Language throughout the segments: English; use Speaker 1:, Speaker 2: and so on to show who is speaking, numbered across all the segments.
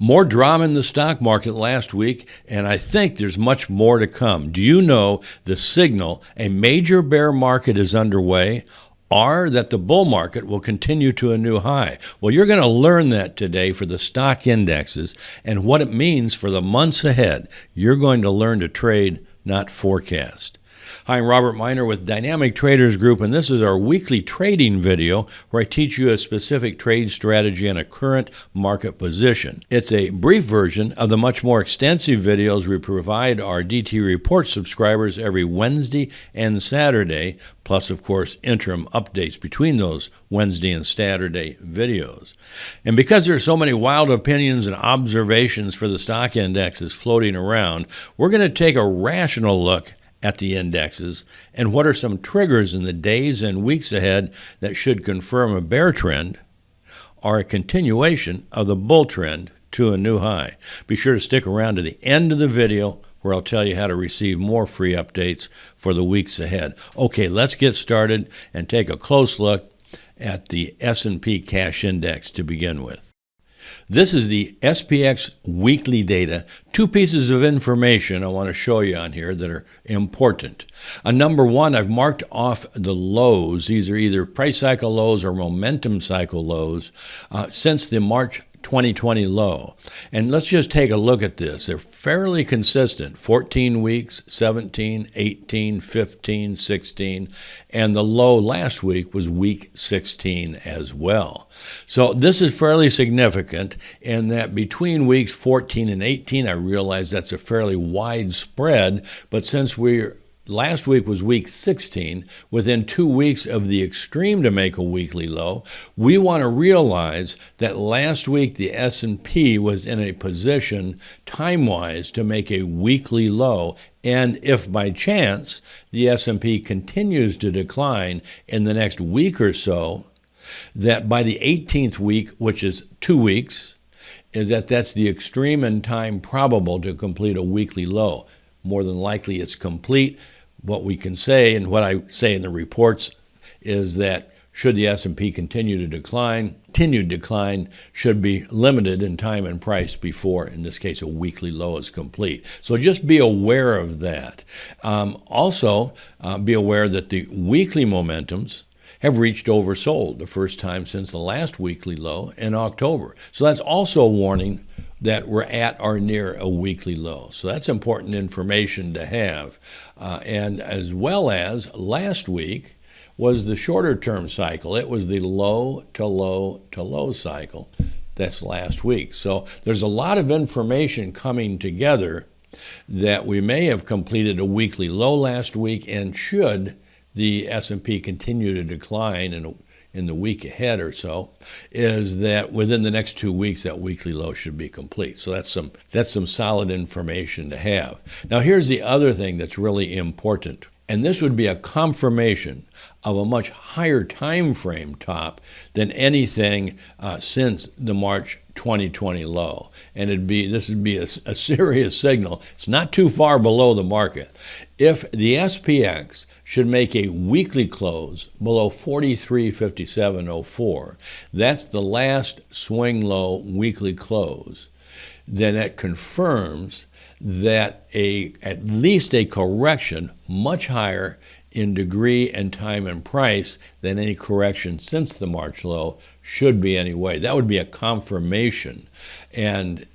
Speaker 1: More drama in the stock market last week, and I think there's much more to come. Do you know the signal a major bear market is underway, or that the bull market will continue to a new high? Well, you're going to learn that today for the stock indexes and what it means for the months ahead. You're going to learn to trade, not forecast. Hi, I'm Robert Miner with Dynamic Traders Group, and this is our weekly trading video where I teach you a specific trade strategy and a current market position. It's a brief version of the much more extensive videos we provide our DTT Report subscribers every Wednesday and Saturday, plus, of course, interim updates between those Wednesday and Saturday videos. And because there are so many wild opinions and observations for the stock indexes floating around, we're going to take a rational look at the indexes and what are some triggers in the days and weeks ahead that should confirm a bear trend or a continuation of the bull trend to a new high. Be sure to stick around to the end of the video where I'll tell you how to receive more free updates for the weeks ahead. Okay, let's get started and take a close look at the S&P cash index to begin with. This is the SPX weekly data. Two pieces of information I want to show you on here that are important. Number one, I've marked off the lows. These are either price cycle lows or momentum cycle lows since the March 2020 low. And let's just take a look at this. They're fairly consistent, 14 weeks, 17, 18, 15, 16, and the low last week was week 16 as well. So this is fairly significant in that between weeks 14 and 18, I realize that's a fairly wide spread, but since last week was week 16, within 2 weeks of the extreme to make a weekly low, we want to realize that last week the S&P was in a position time-wise to make a weekly low, and if by chance the S&P continues to decline in the next week or so, that by the 18th week, which is 2 weeks, that's the extreme in time probable to complete a weekly low. More than likely it's complete. What we can say, and what I say in the reports, is that should the S&P continue to decline, continued decline should be limited in time and price before, in this case, a weekly low is complete. So just be aware of that. Also, be aware that the weekly momentums have reached oversold the first time since the last weekly low in October. So that's also a warning that we're at or near a weekly low. So that's important information to have. And as well as last week was the shorter term cycle. It was the low to low to low cycle. That's last week. So there's a lot of information coming together that we may have completed a weekly low last week, and should the S&P continue to decline in the week ahead or so, is that within the next 2 weeks that weekly low should be complete. So that's some solid information to have. Now here's the other thing that's really important, and this would be a confirmation of a much higher time frame top than anything since the March 2020 low. And this would be a serious signal. It's not too far below the market. If the SPX should make a weekly close below 43.5704, that's the last swing low weekly close, then that confirms that at least a correction much higher in degree and time and price than any correction since the March low should be anyway. That would be a confirmation. And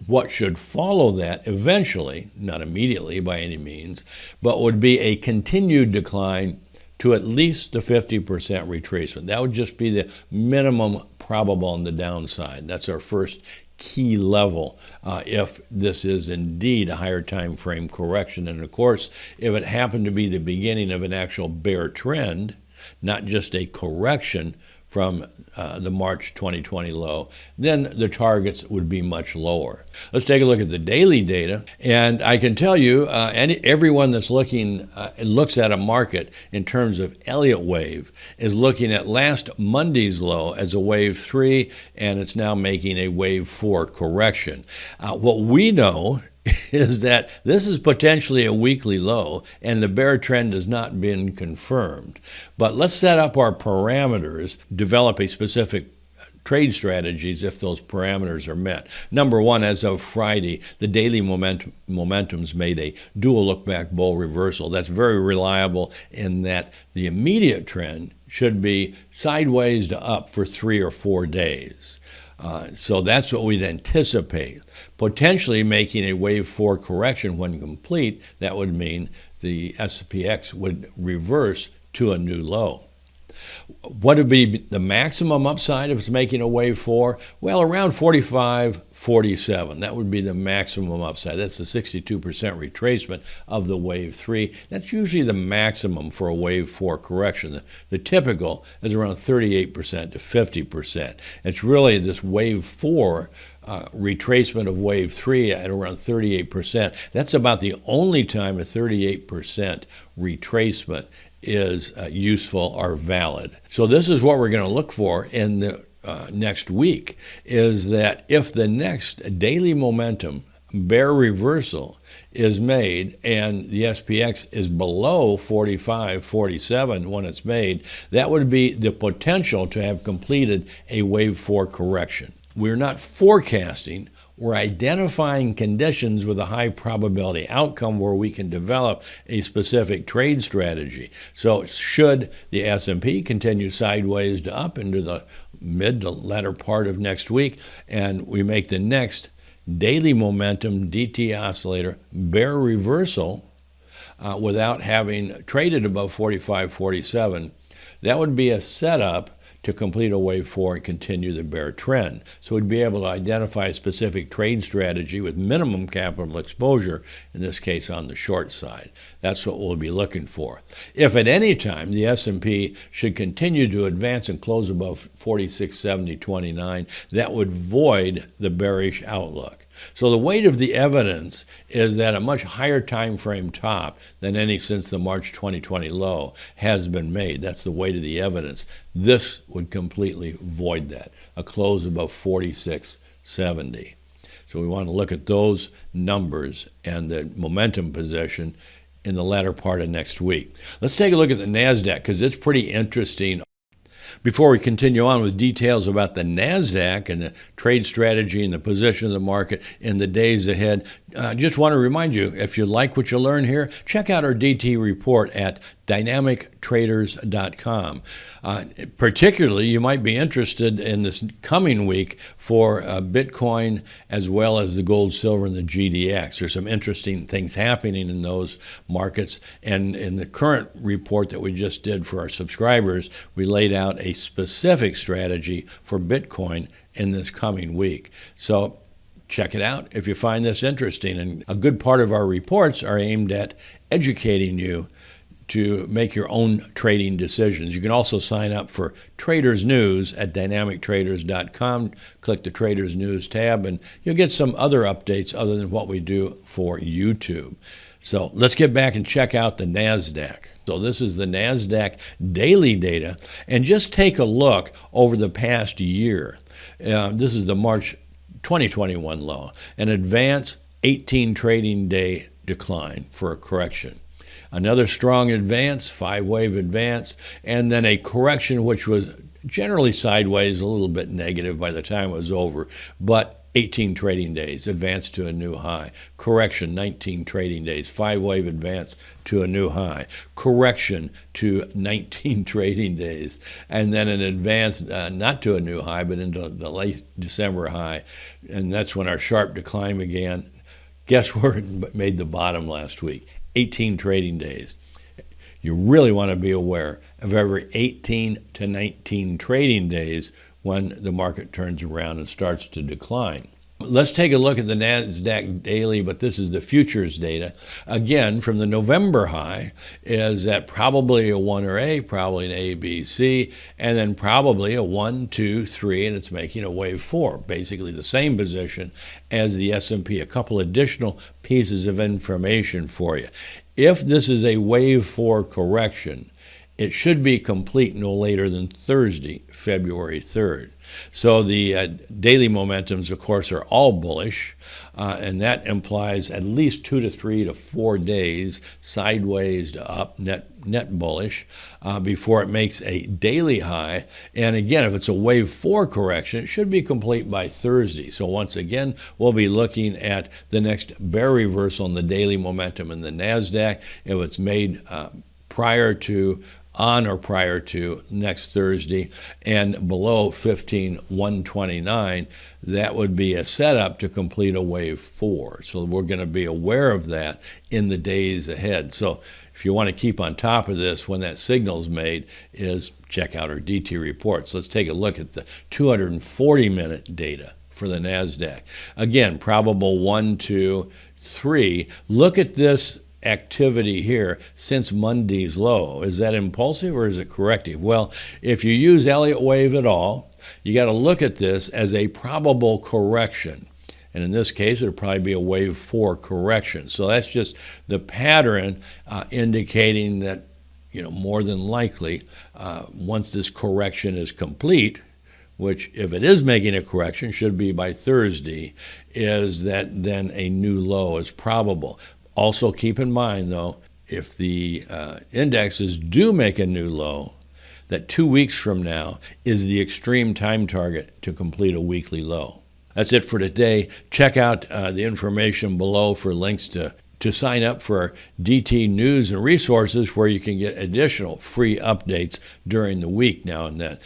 Speaker 1: what should follow that eventually, not immediately by any means, but would be a continued decline to at least the 50% retracement. That would just be the minimum probable on the downside. That's our first key level if this is indeed a higher time frame correction. And of course, if it happened to be the beginning of an actual bear trend, not just a correction from the March 2020 low, then the targets would be much lower. Let's take a look at the daily data, and I can tell you, everyone that's looks at a market in terms of Elliott wave is looking at last Monday's low as a wave 3, and it's now making a wave 4 correction. What we know is that this is potentially a weekly low, and the bear trend has not been confirmed. But let's set up our parameters, develop a specific trade strategies if those parameters are met. Number one, as of Friday, the daily momentum's made a dual look-back bull reversal. That's very reliable in that the immediate trend should be sideways to up for 3 or 4 days. So that's what we'd anticipate. Potentially making a wave 4 correction when complete, that would mean the SPX would reverse to a new low. What would be the maximum upside if it's making a wave 4? Well, around 45, 47. That would be the maximum upside. That's the 62% retracement of the wave 3. That's usually the maximum for a wave 4 correction. The typical is around 38% to 50%. It's really this wave 4 retracement of wave 3 at around 38%. That's about the only time a 38% retracement is useful or valid. So this is what we're going to look for in the next week, is that if the next daily momentum bear reversal is made and the SPX is below 45, 47 when it's made, that would be the potential to have completed a wave 4 correction. We're not forecasting, we're identifying conditions with a high probability outcome where we can develop a specific trade strategy. So should the S&P continue sideways to up into the mid to latter part of next week, and we make the next daily momentum DT oscillator bear reversal without having traded above 45, 47, that would be a setup to complete a wave 4 and continue the bear trend. So we'd be able to identify a specific trade strategy with minimum capital exposure, in this case on the short side. That's what we'll be looking for. If at any time the S&P should continue to advance and close above 4670.29, that would void the bearish outlook. So the weight of the evidence is that a much higher time frame top than any since the March 2020 low has been made. That's the weight of the evidence. This would completely void that, a close above 4670. So we want to look at those numbers and the momentum position in the latter part of next week. Let's take a look at the Nasdaq, because it's pretty interesting. Before we continue on with details about the Nasdaq and the trade strategy and the position of the market in the days ahead, I just want to remind you, if you like what you learn here, check out our DT report at dynamictraders.com. Particularly, you might be interested in this coming week for Bitcoin as well as the gold, silver, and the GDX. There's some interesting things happening in those markets. And in the current report that we just did for our subscribers, we laid out a specific strategy for Bitcoin in this coming week. So check it out if you find this interesting. And a good part of our reports are aimed at educating you to make your own trading decisions. You can also sign up for Traders News at dynamictraders.com. Click the Traders News tab, and you'll get some other updates other than what we do for YouTube. So let's get back and check out the Nasdaq. So this is the Nasdaq daily data, and just take a look over the past year. This is the March 2021 low, an advance 18 trading day decline for a correction. Another strong advance, 5-wave advance, and then a correction which was generally sideways, a little bit negative by the time it was over, but 18 trading days, advance to a new high. Correction, 19 trading days, 5-wave advance to a new high. Correction to 19 trading days, and then an advance not to a new high, but into the late December high, and that's when our sharp decline began. Guess where it made the bottom last week? 18 trading days. You really want to be aware of every 18 to 19 trading days when the market turns around and starts to decline. Let's take a look at the Nasdaq Daily, but this is the futures data. Again, from the November high is at probably a 1 or A, probably an A, B, C, and then probably a 1, 2, 3, and it's making a wave 4. Basically the same position as the S&P. A couple additional pieces of information for you. If this is a wave 4 correction, it should be complete no later than Thursday, February 3rd. So the daily momentums, of course, are all bullish, and that implies at least 2 to 3 to 4 days sideways to up, net bullish, before it makes a daily high. And again, if it's a wave 4 correction, it should be complete by Thursday. So once again, we'll be looking at the next bear reversal in the daily momentum in the Nasdaq. If it's made on or prior to next Thursday and below 15,129, that would be a setup to complete a wave 4. So we're going to be aware of that in the days ahead. So if you want to keep on top of this when that signal's made, is check out our DT reports. Let's take a look at the 240-minute data for the Nasdaq. Again, probable 1, 2, 3. Look at this activity here since Monday's low. Is that impulsive or is it corrective? Well, if you use Elliott wave at all, you got to look at this as a probable correction. And in this case, it would probably be a wave 4 correction. So that's just the pattern indicating that, more than likely, once this correction is complete, which if it is making a correction, should be by Thursday, is that then a new low is probable. Also keep in mind, though, if the indexes do make a new low, that 2 weeks from now is the extreme time target to complete a weekly low. That's it for today. Check out the information below for links to sign up for DT News and Resources, where you can get additional free updates during the week now and then.